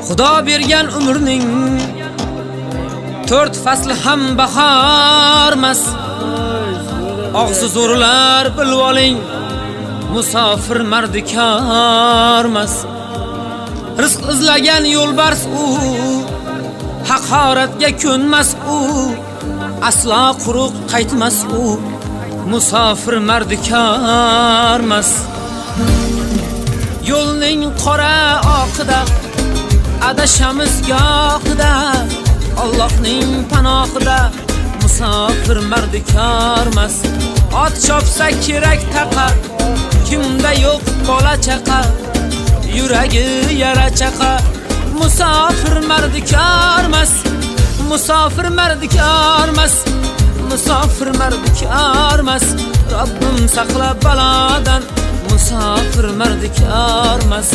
Xudo bergan umrning 4 fasli ham bahormas. Og'zi zo'rlar bilib oling, musofir mardikormas. Rizq izlagan yo'lbars u, haqoratga ko'nmas u, aslo quruq qaytmas u, musofir mardikormas. Yo'lning qora oqida adashamiz gohida, Allohning panohida musofir mardikormas. Ot chopsa kerak taqa, kimda yo'q bola chaqa, yuragi yara chaqa, musofir mardikormas. Musofir mardikormas, musofir mardikormas. Robbim saqla balodan, musofir mardikormas.